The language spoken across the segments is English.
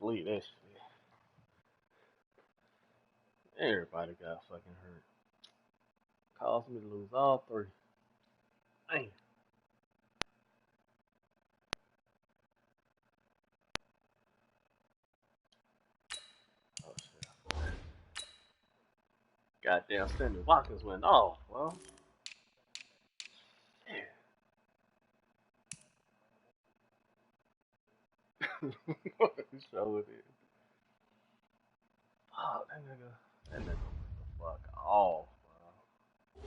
delete that shit. Everybody got fucking hurt. Caused me to lose all three. Damn. Oh shit. Goddamn Sammy Watkins went off, well. He showed it. Oh, that nigga went the fuck off, bro.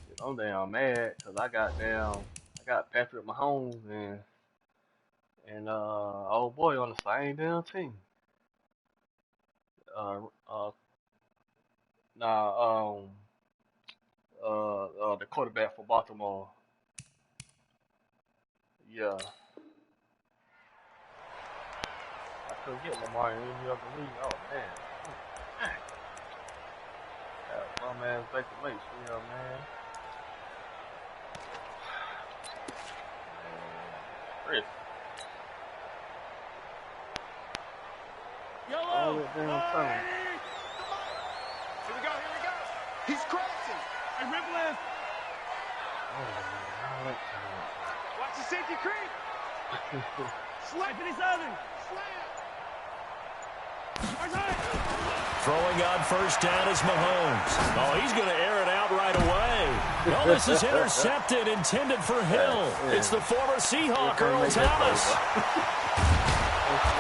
Shit, I'm damn mad because I got Patrick Mahomes and old boy on the same damn team. Uh, uh, nah, the quarterback for Baltimore. Yeah, I couldn't get Lamar in any other league. Oh man, that bum ass Baker Mayfield, man. Chris. All that damn time. Here we go. He's crossing. And rip left. Oh, man, Watch the safety creep. Slap in his oven. Throwing on first down is Mahomes. Oh, he's going to air it out right away. Well, this is intercepted, intended for Hill. It's the former Seahawk, Earl Thomas.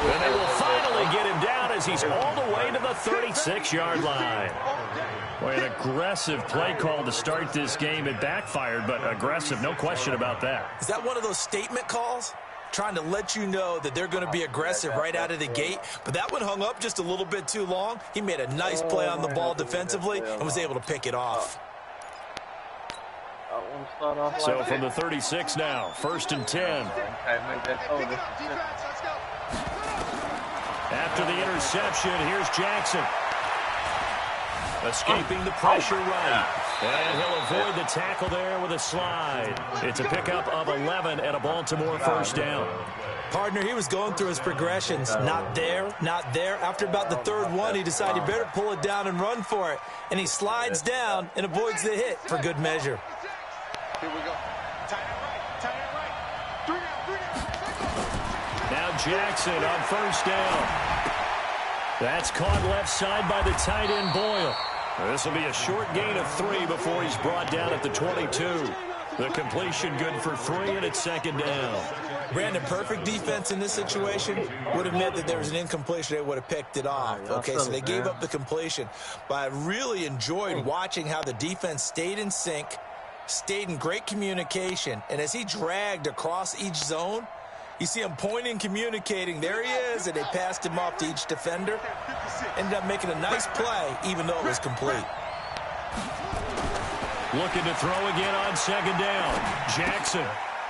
And they will finally get him down as he's all the way to the 36-yard line. Boy, an aggressive play call to start this game. It backfired, but aggressive, no question about that. Is that one of those statement calls? Trying to let you know that they're going to be aggressive right out of the gate. But that one hung up just a little bit too long. He made a nice play on the ball defensively and was able to pick it off. So from the 36 now, 1st and 10. After the interception, here's Jackson. Escaping the pressure right. And he'll avoid the tackle there with a slide. It's a pickup of 11 and a Baltimore first down. Partner, he was going through his progressions. Not there, not there. After about the third one, he decided he better pull it down and run for it. And he slides down and avoids the hit for good measure. Here we go. Tight end right. 3 down. Now Jackson on first down. That's caught left side by the tight end Boyle. This will be a short gain of 3 before he's brought down at the 22. The completion good for 3, and it's 2nd down. Brandon, perfect defense in this situation would have meant that there was an incompletion. They would have picked it off. Okay, so they gave up the completion. But I really enjoyed watching how the defense stayed in sync, stayed in great communication, and as he dragged across each zone, you see him pointing, communicating. There he is, and they passed him off to each defender. Ended up making a nice play, even though it was complete. Looking to throw again on 2nd down. Jackson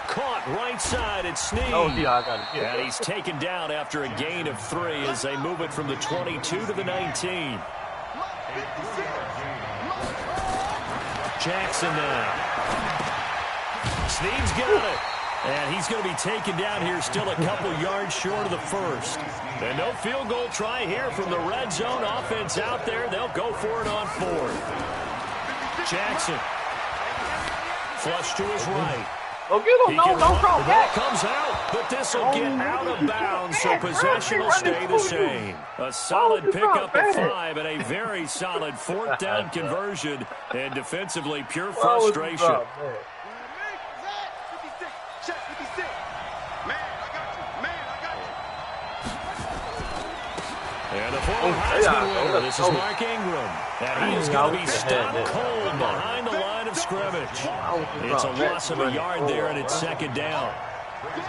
caught right side at Snead. Oh, yeah, I got it. And he's taken down after a gain of 3 as they move it from the 22 to the 19. Jackson now. Snead's got it. And he's going to be taken down here still a couple yards short of the first. And no field goal try here from the red zone offense out there. They'll go for it on 4th. Jackson. Flush to his right. Oh, get him. No, don't call back. Comes out, but this will get out of bounds, so possession will stay the same. A solid pickup at 5 and a very solid 4th down conversion. And defensively, pure frustration. And the former Heisman winner, this is Mark Ingram. And he is going to be stopped cold behind the line of scrimmage. It's a loss of a yard there, and it's 2nd down.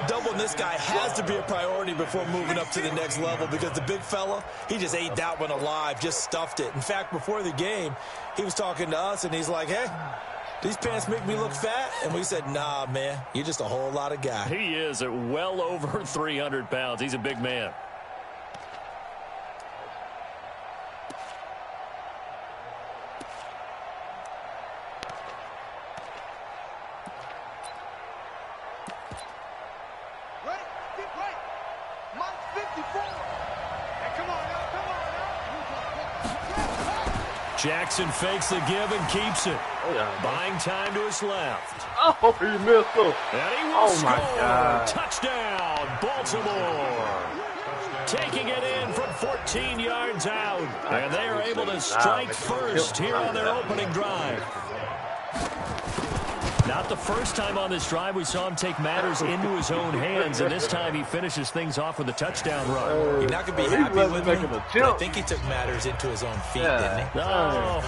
Doubling this guy has to be a priority before moving up to the next level because the big fella, he just ate that one alive, just stuffed it. In fact, before the game, he was talking to us, and he's like, hey, these pants make me look fat? And we said, nah, man, you're just a whole lot of guy. He is at well over 300 pounds. He's a big man. Jackson fakes the give and keeps it. Oh, yeah. Buying time to his left. Oh, he missed it. And he will score. My God. Touchdown, Baltimore. Taking it in from 14 yards out. And they are able to strike first here on their opening drive. Not the first time on this drive we saw him take matters into his own hands, and this time he finishes things off with a touchdown run. You're not going to be happy with me, but I think he took matters into his own feet, didn't he? Oh,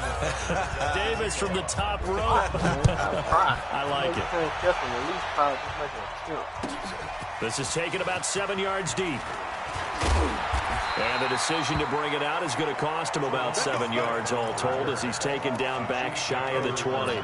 Davis from the top rope. I like it. This is taken about 7 yards deep. And the decision to bring it out is going to cost him about 7 yards all told as he's taken down back shy of the 20.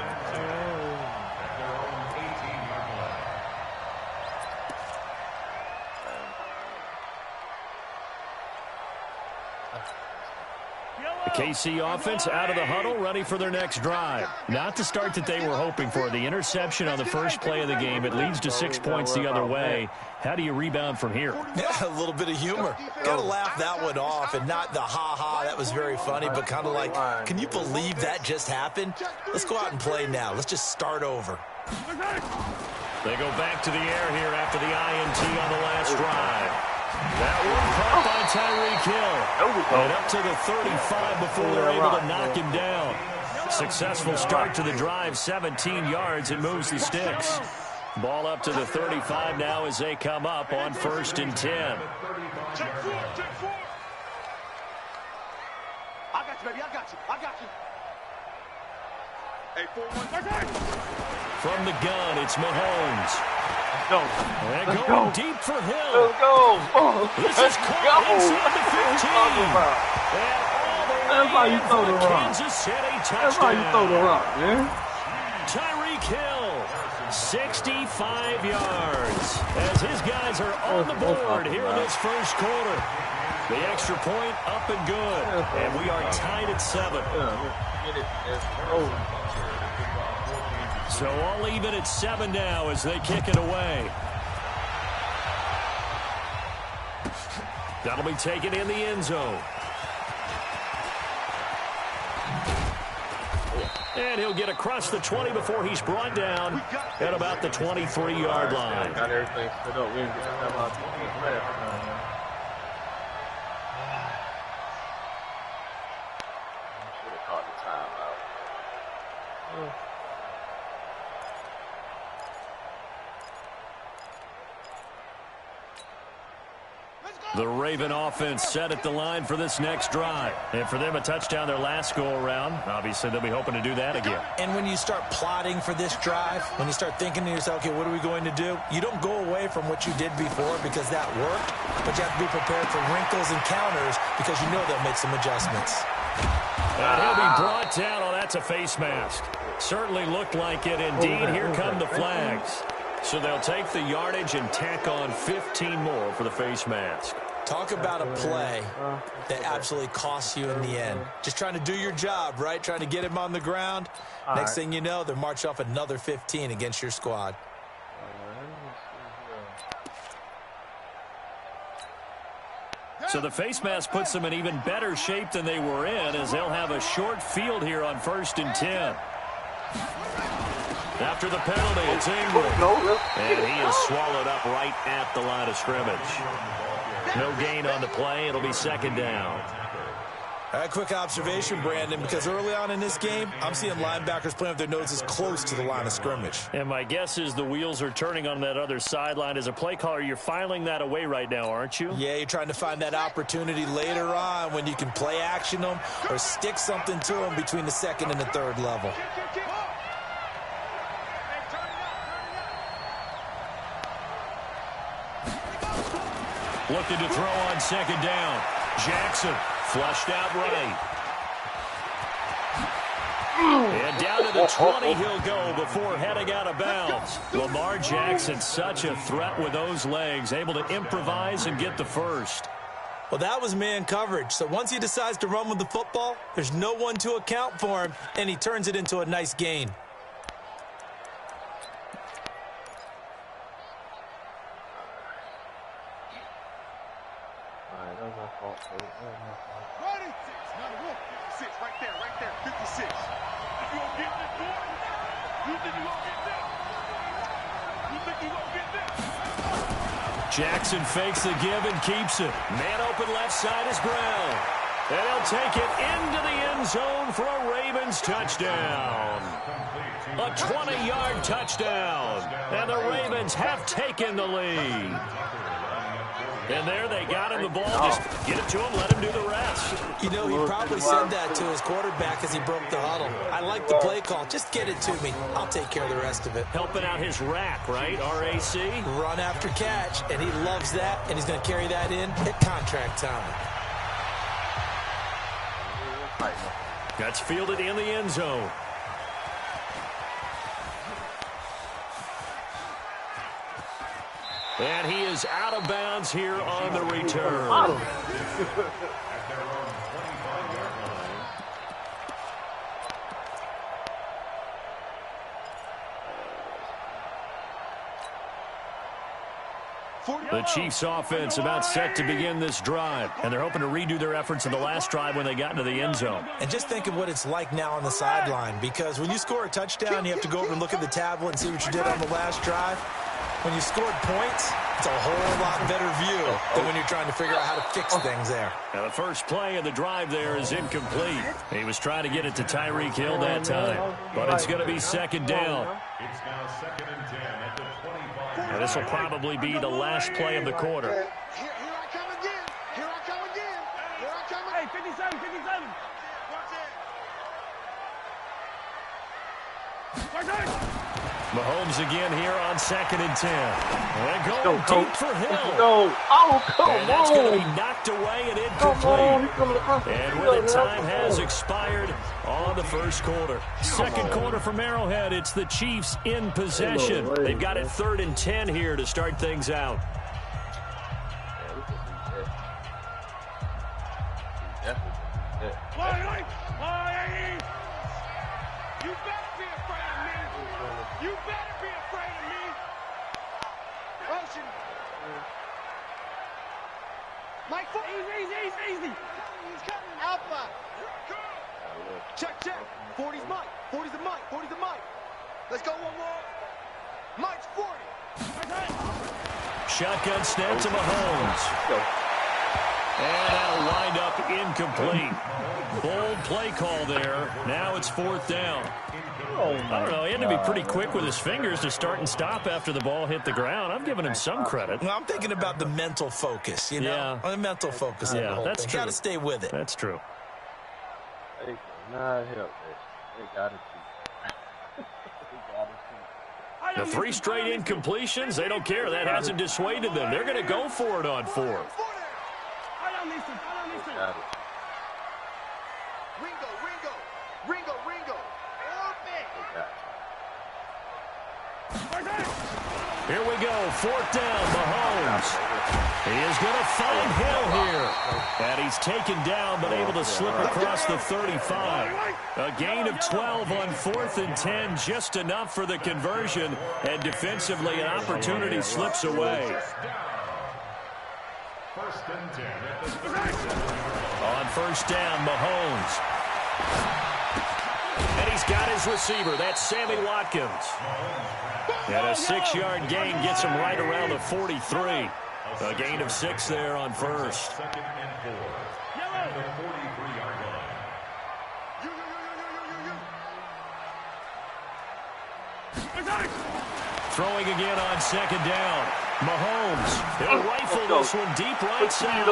The KC offense out of the huddle, ready for their next drive. Not the start that they were hoping for. The interception on the first play of the game. It leads to 6 points the other way. How do you rebound from here? Yeah, a little bit of humor. Got to laugh that one off, and not the ha-ha, that was very funny, but kind of like, can you believe that just happened? Let's go out and play now. Let's just start over. They go back to the air here after the INT on the last drive. That one caught by Tyreek Hill. And up to the 35 before they're able to knock him down. Successful start to the drive, 17 yards. It moves the sticks. Ball up to the 35 now as they come up on 1st and 10. I got you, baby. I got you. Hey, 4-1. From the gun, it's Mahomes. Go. And going deep for Hill. Let's go. This is caught inside the 15. And all the That's how you way throw the for rock. Kansas City touchdown. That's how you throw the rock, man. Tyreek Hill, 65 yards. As his guys are on the board here in this first quarter. The extra point up and good. And we are tied at 7. So all even at 7 now as they kick it away. That'll be taken in the end zone. And he'll get across the 20 before he's brought down at about the 23-yard line. Got everything set up. We didn't get that about 20 left. Should have caught the timeout. The Raven offense set at the line for this next drive. And for them, a touchdown their last go-around. Obviously, they'll be hoping to do that again. And when you start plotting for this drive, when you start thinking to yourself, okay, what are we going to do? You don't go away from what you did before because that worked, but you have to be prepared for wrinkles and counters because you know they'll make some adjustments. And he'll be brought down. Oh, that's a face mask. Certainly looked like it indeed. Here come the flags. So they'll take the yardage and tack on 15 more for the face mask. Talk about a play that absolutely costs you in the end. Just trying to do your job, right? Trying to get him on the ground. Next thing you know, they're marching off another 15 against your squad. So the face mask puts them in even better shape than they were in as they'll have a short field here on 1st and 10. After the penalty, it's Ingram. And he is swallowed up right at the line of scrimmage. No gain on the play. It'll be 2nd down. A quick observation, Brandon, because early on in this game, I'm seeing linebackers playing with their noses close to the line of scrimmage. And my guess is the wheels are turning on that other sideline. As a play caller, you're filing that away right now, aren't you? Yeah, you're trying to find that opportunity later on when you can play action them or stick something to them between the 2nd and the 3rd level. Looking to throw on 2nd down. Jackson flushed out right. And down to the 20 he'll go before heading out of bounds. Lamar Jackson, such a threat with those legs, able to improvise and get the first. Well, that was man coverage. So once he decides to run with the football, there's no one to account for him, and he turns it into a nice gain. fault, too. That was my fault. Ready? Not a wolf. 56, right there, 56. You gonna get this, boy? You think you gonna get this? You think you gonna get this? Jackson fakes the give and keeps it. Man open left side is Brown. And he'll take it into the end zone for a Ravens touchdown. A 20-yard touchdown. And the Ravens have taken the lead. And there they got him the ball. Just get it to him, let him do the rest. You know, he probably said that to his quarterback as he broke the huddle. I like the play call. Just get it to me. I'll take care of the rest of it. Helping out his rack, right? RAC. Run after catch, and he loves that, and he's going to carry that in at contract time. That's fielded in the end zone. And he is out of bounds here on the return. The Chiefs offense about set to begin this drive, and they're hoping to redo their efforts in the last drive when they got into the end zone. And just think of what it's like now on the sideline, because when you score a touchdown, you have to go over and look at the tablet and see what you did on the last drive. When you scored points, it's a whole lot better view than when you're trying to figure out how to fix things there. Now the first play of the drive there is incomplete. He was trying to get it to Tyreek Hill that time, but it's going to be second down. It's now 2nd and 10 at the 25. And this will probably be the last play of the quarter. Here I come again. Here I come again. Here I come again. Hey, 57, 57. Watch it. Mahomes again here on 2nd and 10. And going deep for Hill. And that's going to be knocked away and incomplete. And where the time has expired on the first quarter. Second quarter from Arrowhead. It's the Chiefs in possession. They've got it 3rd and 10 here to start things out. You better be afraid of me. You better be afraid of me. Ocean. Mike, easy. He's coming. Alpha. Check. 40's Mike. 40's the Mike. 40's the Mike. Let's go one more. Mike's 40. Shotgun snap to Mahomes. And that'll wind up incomplete. Bold play call there. Now it's 4th down. I don't know. He had to be pretty quick with his fingers to start and stop after the ball hit the ground. I'm giving him some credit. Well, I'm thinking about the mental focus, you know? The mental focus. Yeah, that's true. Got to stay with it. That's true. They cannot help this. They got to keep. The 3 straight incompletions, they don't care. That hasn't dissuaded them. They're going to go for it on 4th. Ringo. Here we go. 4th down, Mahomes. He is going to find Hill here. And he's taken down, but able to slip across the 35. A gain of 12 on 4th and 10, just enough for the conversion. And defensively, an opportunity slips away. 1st and 10 at the 30. On 1st down, Mahomes. And he's got his receiver. That's Sammy Watkins. And a 6-yard gain gets him right around the 43. A gain of 6 there on 1st. 2nd and 4 at the 43-yard line. Throwing again on 2nd down. Mahomes. He'll rifle this one deep right side.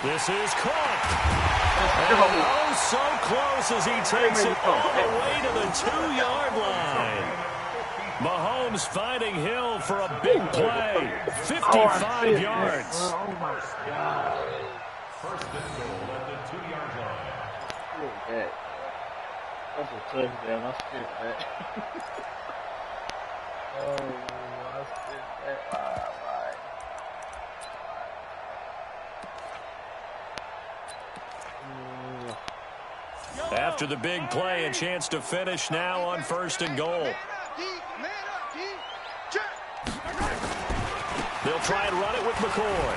This is caught. And so close as he takes it all the way to the 2-yard line. Mahomes finding Hill for a big play. 55 yards. Oh, my God. 1st and goal at the 2-yard line. Look at that. That's a touchdown. I spent that. I spent that. All right. After the big play, a chance to finish now on 1st and goal. They'll try and run it with McCoy.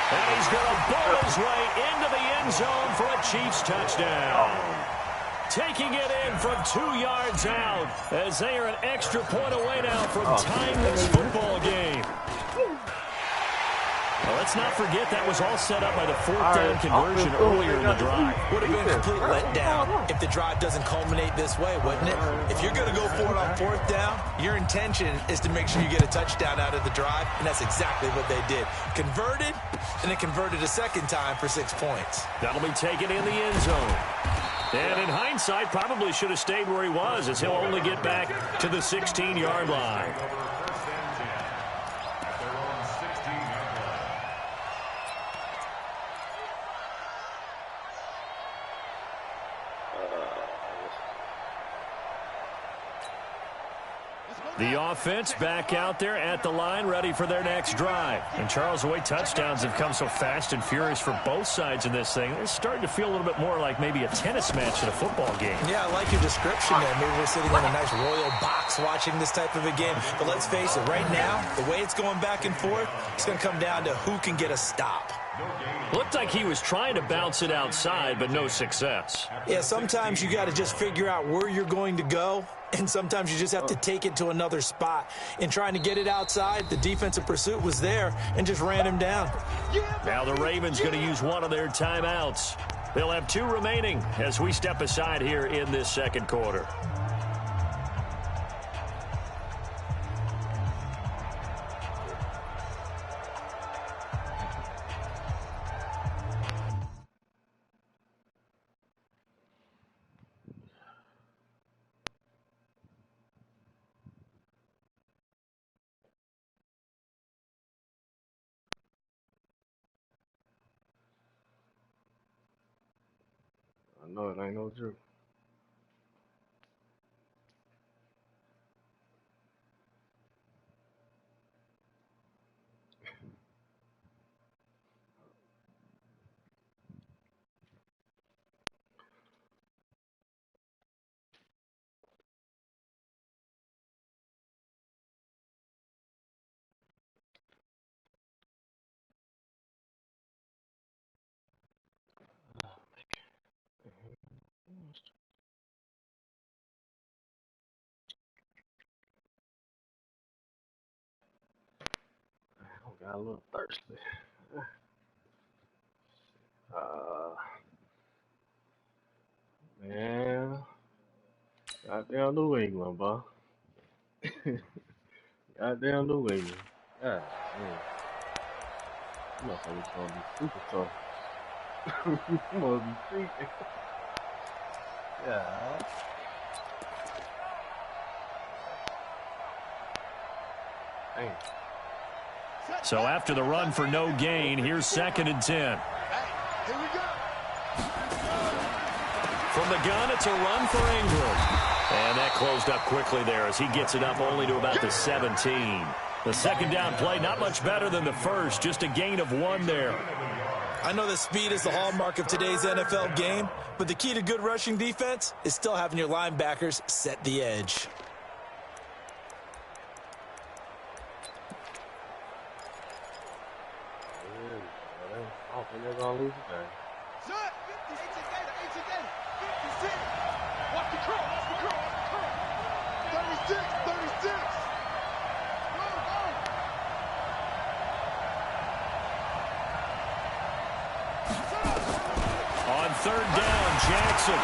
And he's going to bowl his way into the end zone for a Chiefs touchdown. Taking it in from 2 yards out as they are an extra point away now from tying this football game. Well, let's not forget that was all set up by the fourth down conversion earlier in the drive. Would have been a complete letdown if the drive doesn't culminate this way, wouldn't it? If you're going to go for it on fourth down, your intention is to make sure you get a touchdown out of the drive, and that's exactly what they did. Converted, and then converted a second time for 6 points. That'll be taken in the end zone. And in hindsight, probably should have stayed where he was, as he'll only get back to the 16-yard line. The offense back out there at the line, ready for their next drive. And Charles, the way touchdowns have come so fast and furious for both sides in this thing, it's starting to feel a little bit more like maybe a tennis match in a football game. Yeah, I like your description there. Maybe we're sitting in a nice royal box watching this type of a game. But let's face it, right now, the way it's going back and forth, it's going to come down to who can get a stop. Looked like he was trying to bounce it outside, but no success. Yeah, sometimes you got to just figure out where you're going to go, and sometimes you just have to take it to another spot. In trying to get it outside, the defensive pursuit was there and just ran him down. Now the Ravens going to use one of their timeouts. They'll have 2 remaining as we step aside here in this second quarter. No, it ain't no joke. I got a little thirsty. Man, goddamn New England, bro. Goddamn New England. God man. You motherfuckers gonna be super tough. You must be cheating. Yeah. Dang. So after the run for no gain, here's 2nd and 10. Here we go. From the gun, it's a run for Ingram. And that closed up quickly there as he gets it up only to about the 17. The second down play, not much better than the first, just a gain of 1 there. I know that speed is the hallmark of today's NFL game, but the key to good rushing defense is still having your linebackers set the edge. I don't think they're gonna lose the game. 56. Watch the curl. 36. On 3rd down, Jackson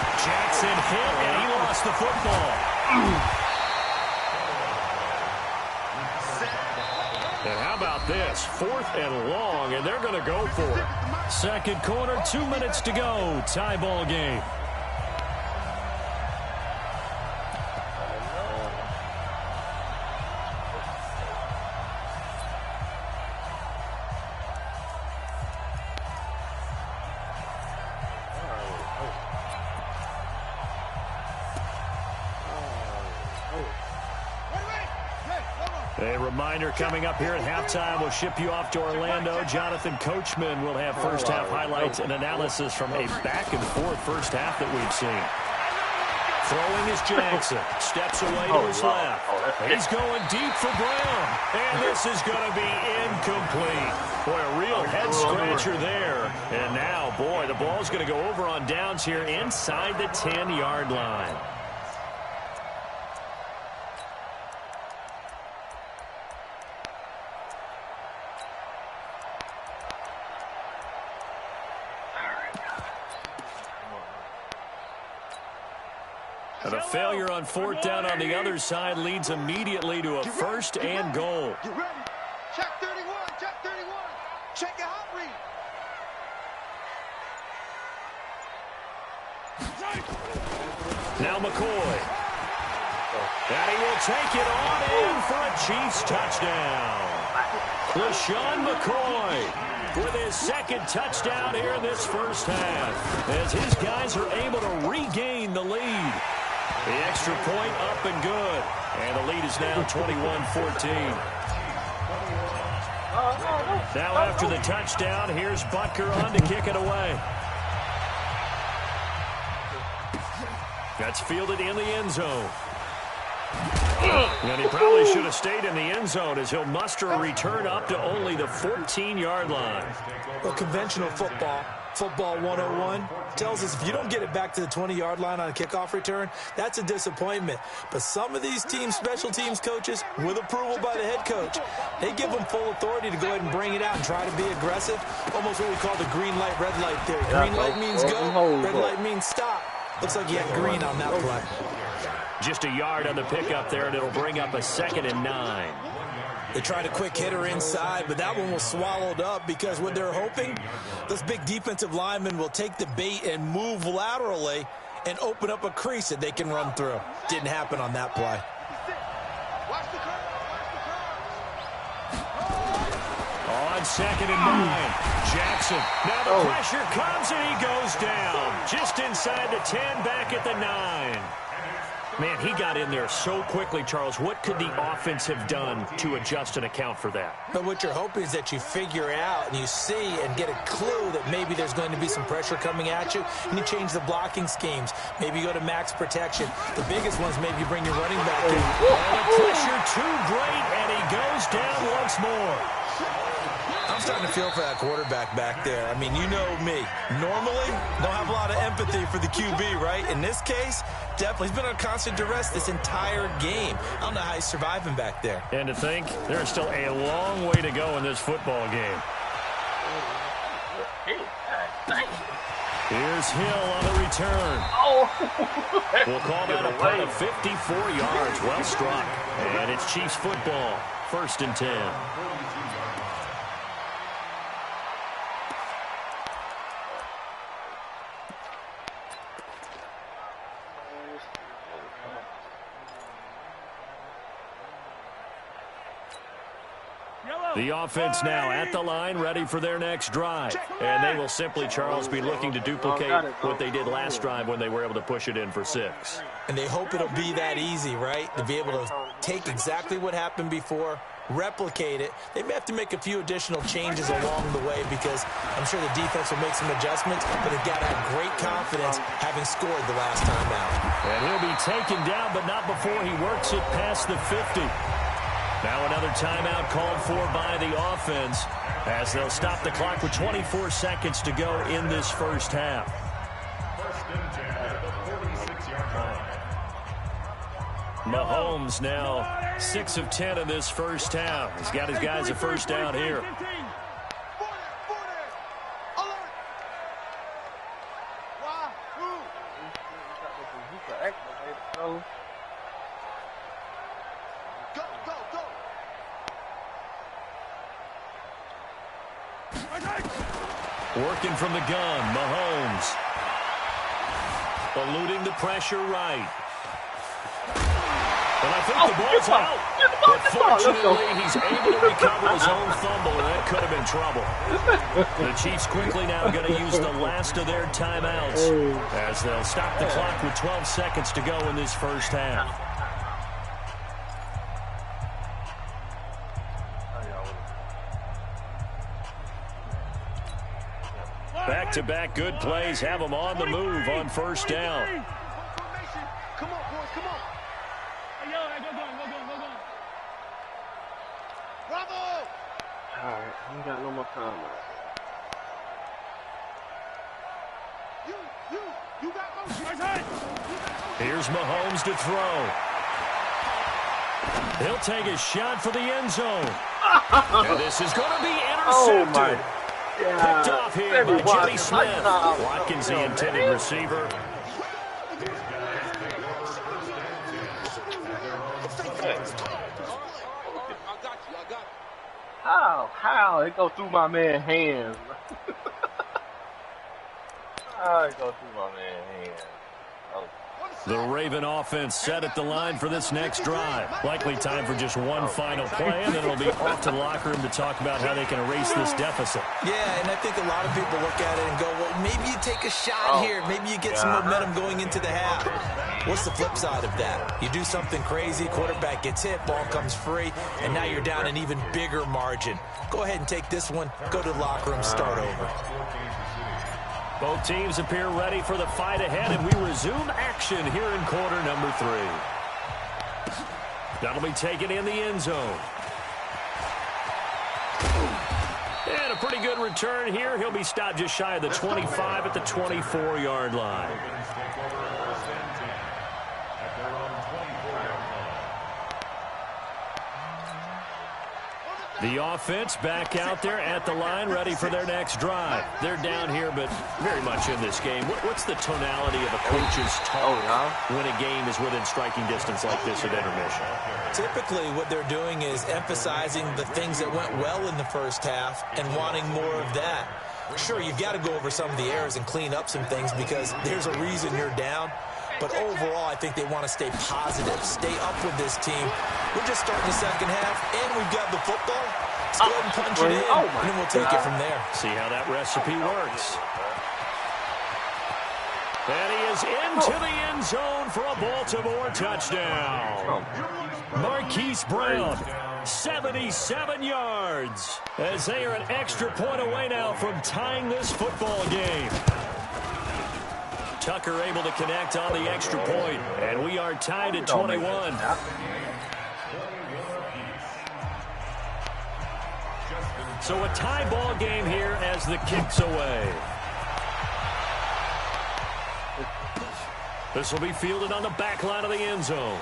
hit, and he lost the football. And how about this? 4th and long, and they're going to go for it. Second quarter, 2 minutes to go. Tie ball game. A reminder coming up here at halftime. We'll ship you off to Orlando. Jonathan Coachman will have first-half highlights and analysis from a back-and-forth first half that we've seen. Throwing is Jackson. Steps away to his left. He's going deep for Brown. And this is going to be incomplete. Boy, a real head-scratcher there. And now, boy, the ball's going to go over on downs here inside the 10-yard line. And a failure on fourth down on the other side leads immediately to a first and goal. Get ready. Check 31. Check 31. Check your hot read. Now McCoy. And he will take it on in for a Chiefs touchdown. LaShawn McCoy with his second touchdown here in this first half, as his guys are able to regain the lead. The extra point up and good. And the lead is now 21-14. Now after the touchdown, here's Butker on to kick it away. That's fielded in the end zone. And he probably should have stayed in the end zone, as he'll muster a return up to only the 14-yard line. Well, conventional football 101, tells us if you don't get it back to the 20-yard line on a kickoff return, that's a disappointment. But some of these teams, special teams coaches, with approval by the head coach, they give them full authority to go ahead and bring it out and try to be aggressive. Almost what we call the green light, red light theory. Green light means go, red light means stop. Looks like you had green on that play. Just a yard on the pickup there, and it'll bring up a 2nd and 9. They tried a quick hitter inside, but that one was swallowed up because what they're hoping, those big defensive linemen will take the bait and move laterally and open up a crease that they can run through. Didn't happen on that play. On 2nd and 9, Jackson. Now the pressure comes and he goes down. Just inside the 10, back at the 9. Man, he got in there so quickly, Charles. What could the offense have done to adjust and account for that? But what you're hoping is that you figure out and you see and get a clue that maybe there's going to be some pressure coming at you, and you change the blocking schemes. Maybe you go to max protection. The biggest ones, maybe you bring your running back in. And the pressure too great, and he goes down once more. I'm starting to feel for that quarterback back there. I mean, you know me. Normally, don't have a lot of empathy for the QB, right? In this case, definitely. He's been on constant duress this entire game. I don't know how he's surviving back there. And to think, there's still a long way to go in this football game. Here's Hill on the return. We'll call that a punt of 54 yards. Well struck. And it's Chiefs football. 1st and 10. The offense now at the line, ready for their next drive. And they will simply, Charles, be looking to duplicate what they did last drive when they were able to push it in for 6. And they hope it'll be that easy, right? To be able to take exactly what happened before, replicate it. They may have to make a few additional changes along the way because I'm sure the defense will make some adjustments, but they've got to have great confidence having scored the last time out. And he'll be taken down, but not before he works it past the 50. Now another timeout called for by the offense as they'll stop the clock with 24 seconds to go in this first half. Mahomes now 6 of 10 in this first half. He's got his guys a first down here. Working from the gun, Mahomes. Eluding the pressure right. And I think the ball's out. But fortunately, he's able to recover his own fumble, and that could have been trouble. The Chiefs quickly now going to use the last of their timeouts as they'll stop the clock with 12 seconds to go in this first half. Back-to-back good plays have them on the move on first down. Alright, I ain't got no more time left. Here's Mahomes to throw. He'll take a shot for the end zone. And this is going to be intercepted. Picked off here by Jimmy Smith. Watkins, the intended receiver. How? It go through my man's hands. How it go through my man's hands? The Raven offense set at the line for this next drive. Likely time for just one final play, and then it'll be off to the locker room to talk about how they can erase this deficit. Yeah, and I think a lot of people look at it and go, well, maybe you take a shot here. Maybe you get some momentum going into the half. What's the flip side of that? You do something crazy, quarterback gets hit, ball comes free, and now you're down an even bigger margin. Go ahead and take this one, go to the locker room, start over. Both teams appear ready for the fight ahead, and we resume action here in quarter number 3. That'll be taken in the end zone. And a pretty good return here. He'll be stopped just shy of the 25 at the 24-yard line. The offense back out there at the line, ready for their next drive. They're down here, but very much in this game. What's the tonality of a coach's talk when a game is within striking distance like this at intermission? Typically, what they're doing is emphasizing the things that went well in the first half and wanting more of that. Sure, you've got to go over some of the errors and clean up some things because there's a reason you're down. But overall, I think they want to stay positive, stay up with this team. We're just starting the second half, and we've got the football. Let's go ahead and punch it in, and then we'll take it from there. See how that recipe works. And he is into the end zone for a Baltimore touchdown. Marquise Brown, 77 yards, as they are an extra point away now from tying this football game. Tucker able to connect on the extra point, and we are tied at 21. So a tie ball game here as the kick's away. This will be fielded on the back line of the end zone.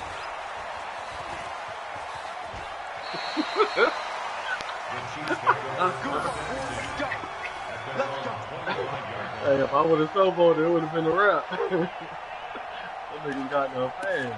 Hey, if I would have snowballed, it would have been a wrap. That nigga got no fan.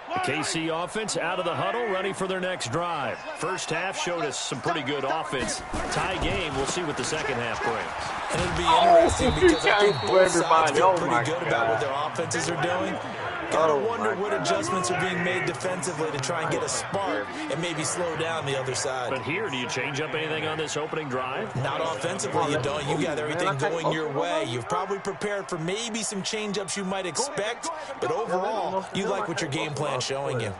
The KC offense out of the huddle, ready for their next drive. First half showed us some pretty good offense. Tie game, we'll see what the second half brings. And it'll be interesting because I think both sides feel pretty good about what their offenses are doing. Gotta wonder what adjustments are being made defensively to try and get a spark and maybe slow down the other side. But here, do you change up anything on this opening drive? Not offensively, you don't. You got everything going your way. You've probably prepared for maybe some change-ups you might expect, but overall, you like what your game plan's showing you.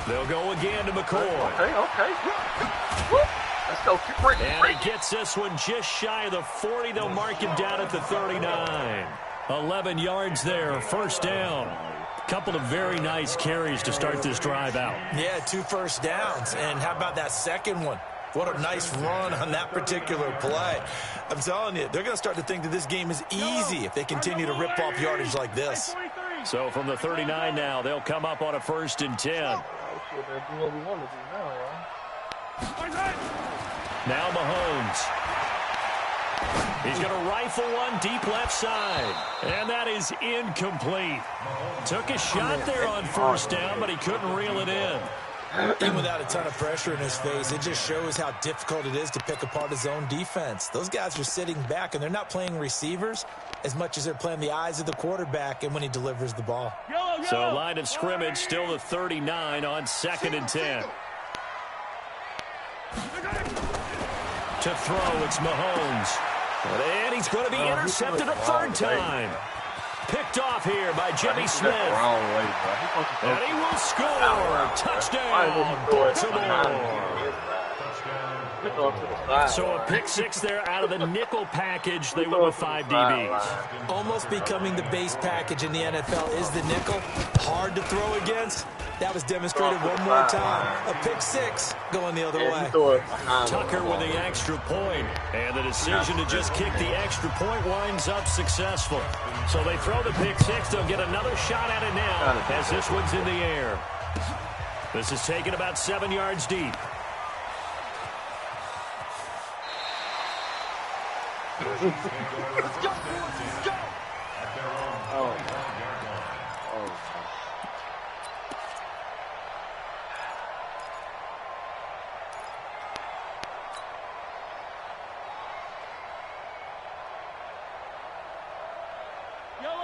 They'll go again to McCoy. Okay. Let's go. And he gets this one just shy of the 40. They'll mark him down at the 39. 11 yards there, first down. Couple of very nice carries to start this drive out. Yeah, 2 first downs. And how about that second one? What a nice run on that particular play. I'm telling you, they're going to start to think that this game is easy if they continue to rip off yardage like this. So from the 39 now, they'll come up on a 1st and 10. Now Mahomes. He's going to rifle one deep left side. And that is incomplete. Took a shot there on first down, but he couldn't reel it in. Even without a ton of pressure in his face, it just shows how difficult it is to pick apart his own defense. Those guys are sitting back, and they're not playing receivers as much as they're playing the eyes of the quarterback and when he delivers the ball. So line of scrimmage, still the 39 on 2nd and 10. To throw, it's Mahomes. And he's going to be intercepted a 3rd time. Picked off here by Jimmy Smith. Wrong way, bro. And he will score. Touchdown, Baltimore. So a pick six there out of the nickel package. They went with 5 DBs. Almost becoming the base package in the NFL is the nickel. Hard to throw against. That was demonstrated one more time. A pick six going the other way. Tucker with the extra point. And the decision to just kick the extra point winds up successful. So they throw the pick six. They'll get another shot at it now as this one's in the air. This is taken about 7 yards deep. Let's go. Oh.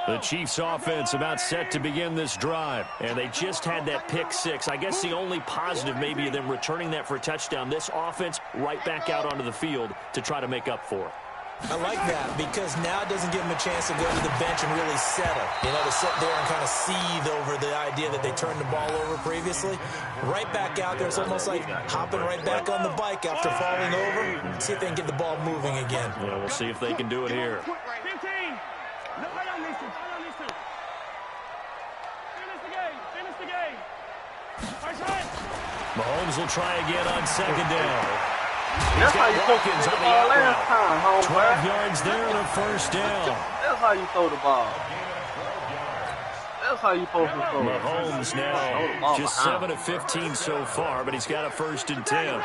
The Chiefs offense about set to begin this drive, and they just had that pick six. I guess the only positive maybe of them returning that for a touchdown. This offense right back out onto the field to try to make up for it. I like that because now it doesn't give them a chance to go to the bench and really settle. You know, to sit there and kind of seethe over the idea that they turned the ball over previously. Right back out there. It's almost like hopping right back on the bike after falling over. See if they can get the ball moving again. Yeah, we'll see if they can do it here. 15. No, I don't need to. Finish the game. Mahomes will try again on second down. That's how you throw the ball last time, home 12 yards there and a first down. That's how you throw the ball. That's how you supposed to throw it. Mahomes now just 7 of 15 so far, but he's got a 1st and 10.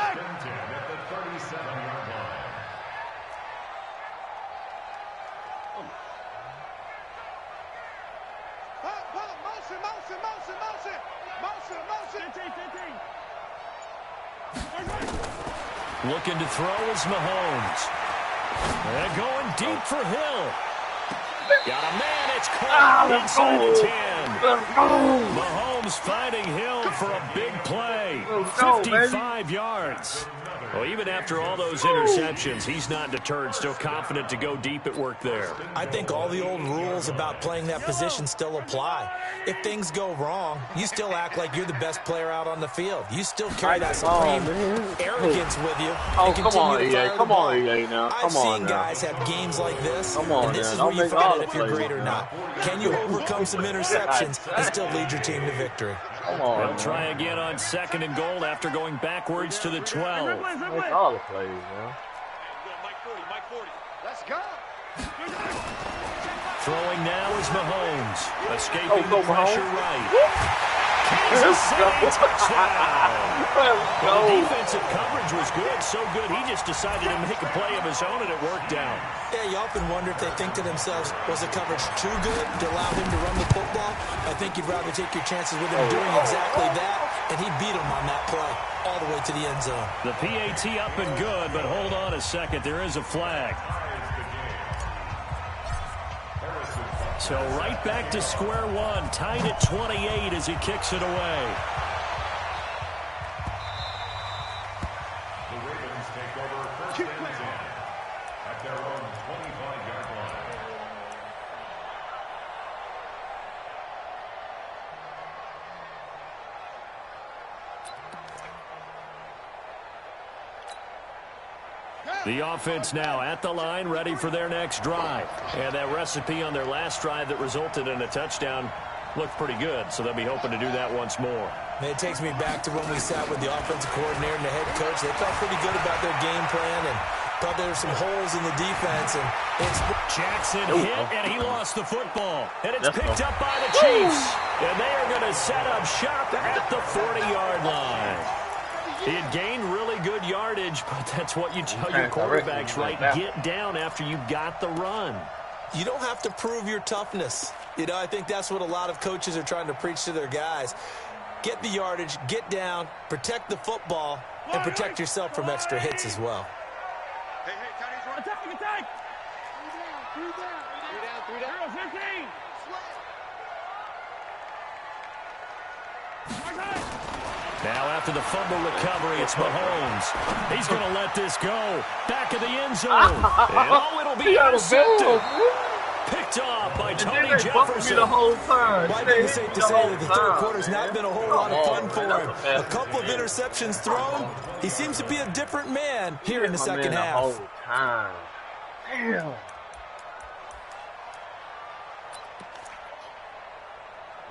Looking to throw is Mahomes. And going deep for Hill. Got a man. It's caught inside the 10. Mahomes finding Hill for a big play. 55 yards. Well, even after all those interceptions, he's not deterred. Still confident to go deep at work there. I think all the old rules about playing that position still apply. If things go wrong, you still act like you're the best player out on the field. You still carry that supreme arrogance with you. Oh, come on, EA. Come on, EA now. I've seen guys have games like this, and this is where you forget if you're great or not. Can you overcome some interceptions and still lead your team to victory? Come on, they'll try again on 2nd and goal after going backwards to the 12. Make all the plays, man. Mike 40. Let's go. Throwing now is Mahomes. Escaping the pressure right. Let's go. Well, the defensive coverage was good, so good he just decided to make a play of his own, and it worked out. Yeah, you often wonder if they think to themselves, was the coverage too good to allow him to run the football? I think you'd rather take your chances with him doing exactly that, and he beat him on that play all the way to the end zone. The PAT up and good, but hold on a second. There is a flag. So right back to square one, tied at 28 as he kicks it away. The Ravens take over 1st and 10 at their own 25-yard line. The offense now at the line, ready for their next drive. And that recipe on their last drive that resulted in a touchdown looked pretty good, so they'll be hoping to do that once more. It takes me back to when we sat with the offensive coordinator and the head coach. They felt pretty good about their game plan and thought there were some holes in the defense. And Jackson hit, and he lost the football. And it's picked up by the Chiefs. And they are going to set up shop at the 40-yard line. He had gained really good yardage, but that's what you tell your quarterbacks, right? Get down after you got the run. You don't have to prove your toughness. You know, I think that's what a lot of coaches are trying to preach to their guys. Get the yardage, get down, protect the football, and protect yourself from extra hits as well. Hey, Tony's running. Attack! 3 down. 15. Now after the fumble recovery, it's Mahomes. He's going to let this go. Back of the end zone. And it'll be intercepted. Picked picked off by And Tony then they bumped me Jefferson. the whole time. Might be safe to say that the third quarter's not been a whole lot of fun for him. A A couple of interceptions thrown. He seems to be a different man here in the second The half. whole time. Damn.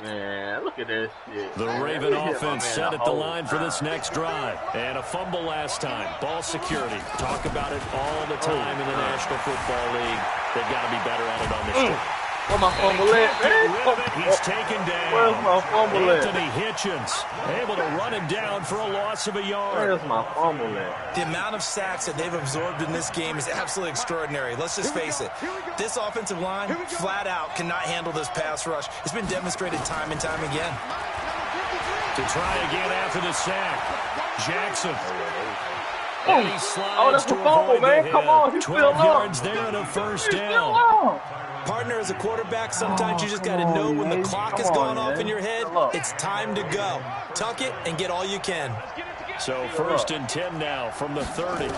Man, look at this shit. The Raven offense set at the line for this next drive. And a fumble last time. Ball security. Talk about it all the time in the National Football League. They've got to be better at it on this team. Where my fumble at, man? He's taken down. Where's my fumble at? Anthony Hitchens able to run him down for a loss of a yard. Where's my fumble at? The amount of sacks that they've absorbed in this game is absolutely extraordinary. Let's just face it. This offensive line, flat out, cannot handle this pass rush. It's been demonstrated time and time again. To try again after the sack. Jackson. And he slides that's a to fumble, avoid man. the Come on, hit. he's 12 still yards up. there and a first He's down. still up. Partner, as a quarterback, sometimes you just got to know when the clock has gone off in your head, it's time to go. Tuck it and get all you can. So first and 10 now from the 30.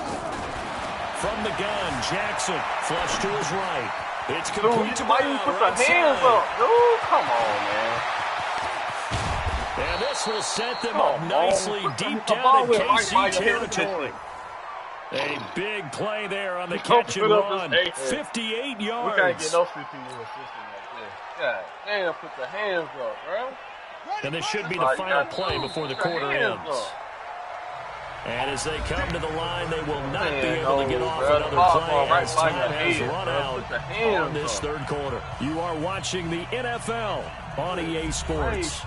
From the gun, Jackson flush to his right. It's complete to Why you put the right hands side. up, dude? Come on, man. And this will set them Come up on, nicely man. deep The down ball in went right by KC your head. territory. A big play there on the Don't catch and put up run. his 58 We yards. can't get no CPU assistant like this. God damn, put the hands up, bro. And this should be the final play before the quarter ends. And as they come to the line, they will not be able to get off another play as time has run out on this third quarter. You are watching the NFL on EA Sports.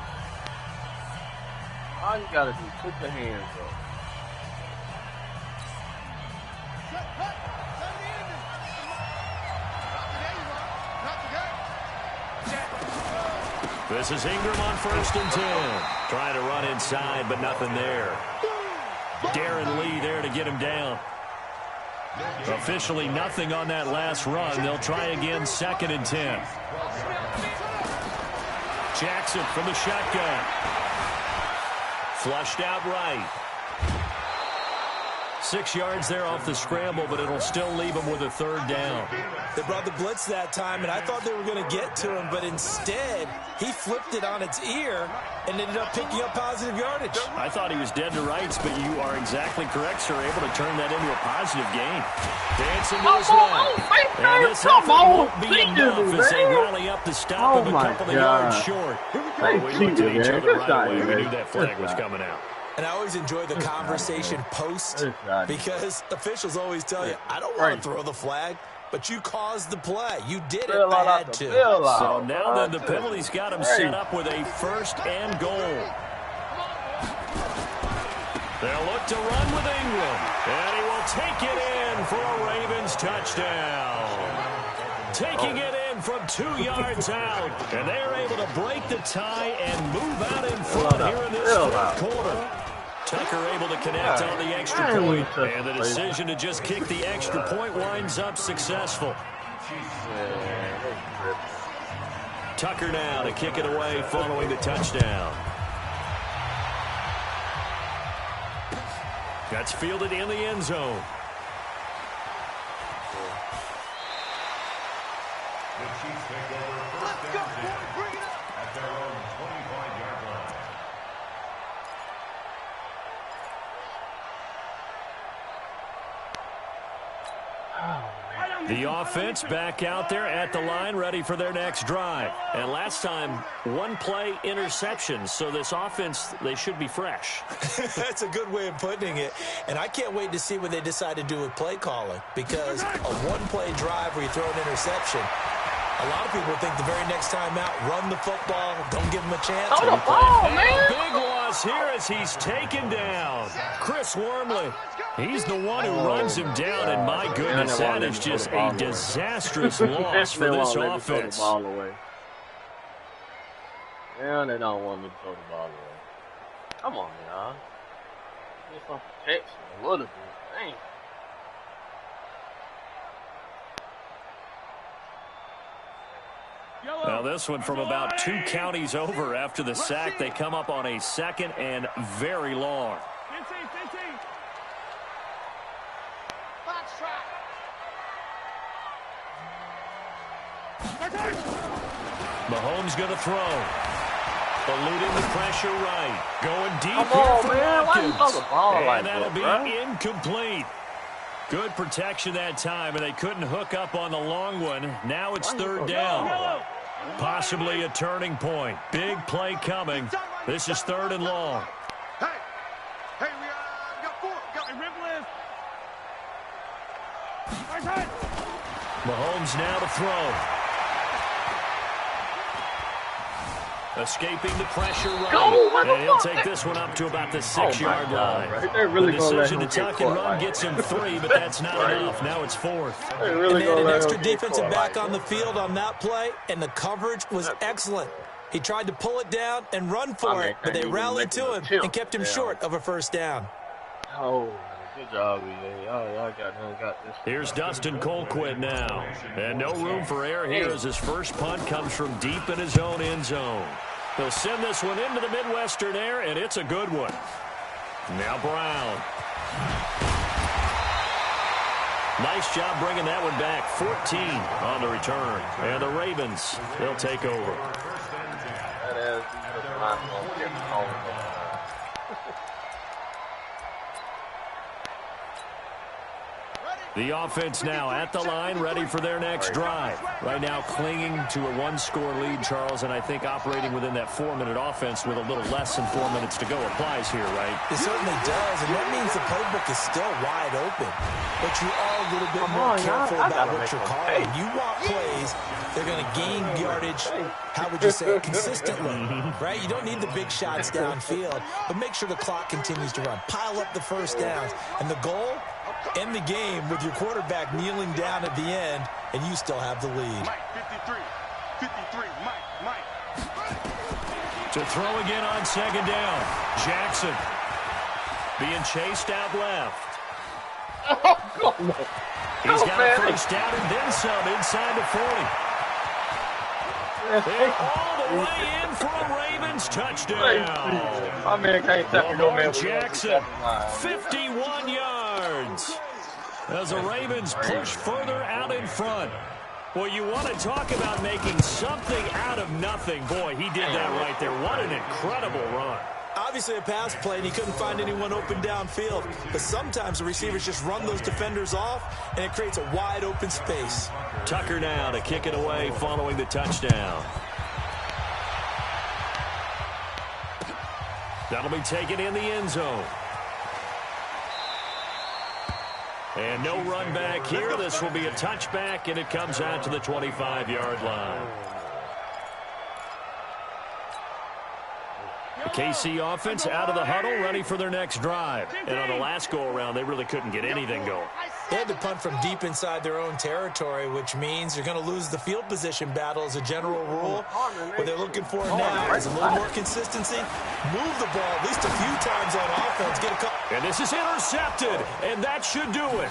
All you gotta do, put the hands up. This is Ingram on first and 10. Trying to run inside, but nothing there. Darren Lee there to get him down. Officially nothing on that last run. They'll try again, second and 10. Jackson from the shotgun. Flushed out right. 6 yards there off the scramble, but it'll still leave him with a third down. They brought the blitz that time, and I thought they were going to get to him, but instead, he flipped it on its ear and ended up picking up positive yardage. I thought he was dead to rights, but you are exactly correct, sir. Able to turn that into a positive gain. Dancing to his left. And this effort won't be enough as they rally up to stop him a couple of yards short. We looked at each other right away. We knew that flag was coming out. And I always enjoy the conversation post because officials always tell you, I don't want to throw the flag, but you caused the play. You did it. I had to. So now then the penalty's got him set up with a first and goal. They'll look to run with Ingram. And he will take it in for a Ravens touchdown. Taking it in from 2 yards out. And they're able to break the tie and move out in front here in this third quarter. Tucker able to connect on the extra point. And the decision to just kick the extra point winds up successful. Tucker now to kick it away following the touchdown. That's fielded in the end zone. The offense back out there at the line, ready for their next drive. And last time, one play interception. So this offense, they should be fresh. That's a good way of putting it. And I can't wait to see what they decide to do with play calling. Because a one-play drive where you throw an interception, a lot of people think the very next time out, run the football, don't give them a chance. Oh, the ball, man! Big loss here as he's taken down. Chris Wormley. He's the one who runs him down, and my goodness, that is just a disastrous loss for this offense. Yeah, they don't want me to throw the ball away. Come on, y'all. Get some protection a little bit. Dang. Now this one from about 2 counties over after the sack. They come up on a second and very long. Mahomes going to throw. Eluding the pressure right. Going deep Come here on, for man. Why you throw Watkins. the ball And like that'll that, be bro? incomplete. Good protection that time, and they couldn't hook up on the long one. Now it's third down. Possibly a turning point. Big play coming. This is third and long. Hey, we got 4. We got a rip lift. Mahomes now to throw. Escaping the pressure right. And he'll take this one up to about the 6-yard line. Bro. They're really The gonna let decision him to get tuck and caught run like gets him that. 3, but that's not enough. Now it's 4th. They're And really they had gonna an let extra him get defensive caught back like on the that. field on that play, and the coverage was excellent. He tried to pull it down and run for it, but they rallied to him and kept him short of a first down. Oh, good job, EA. Y'all got this. Here's Dustin Colquitt now. And no room for error here as his first punt comes from deep in his own end zone. He'll send this one into the Midwestern air, and it's a good one. Now Brown. Nice job bringing that one back. 14 on the return. And the Ravens, they'll take over. That is just not gonna get home. The offense now at the line, ready for their next drive. Right now clinging to a one-score lead, Charles, and I think operating within that 4-minute offense with a little less than 4 minutes to go applies here, right? It certainly does, and that means the playbook is still wide open. But you are a little bit more careful about what you're calling. You want plays, they're going to gain yardage, how would you say it, consistently, right? You don't need the big shots downfield, but make sure the clock continues to run. Pile up the first downs, and the goal, end the game with your quarterback kneeling down at the end, and you still have the lead. Mike, 53, Mike. To throw again on second down. Jackson being chased out left. He's got a first down and then some inside the 40. And all the way in for a Ravens touchdown. My man can't tackle no man. Jackson, 51 yards. As the Ravens push further out in front. Well, you want to talk about making something out of nothing. Boy, he did that right there. What an incredible run. Obviously a pass play, and he couldn't find anyone open downfield. But sometimes the receivers just run those defenders off, and it creates a wide open space. Tucker now to kick it away following the touchdown. That'll be taken in the end zone. And no run back here. This will be a touchback, and it comes out to the 25-yard line. The KC offense out of the huddle, ready for their next drive. And on the last go-around, they really couldn't get anything going. They had to punt from deep inside their own territory, which means you're going to lose the field position battle as a general rule. What they're looking for now is a little more consistency. Move the ball at least a few times on offense. Get a couple. And this is intercepted, and that should do it.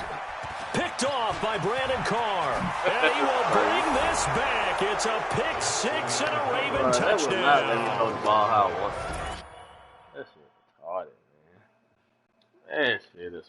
Picked off by Brandon Carr. And he will bring this back. It's a pick six and a Raven touchdown. This is retarded, man. This shit is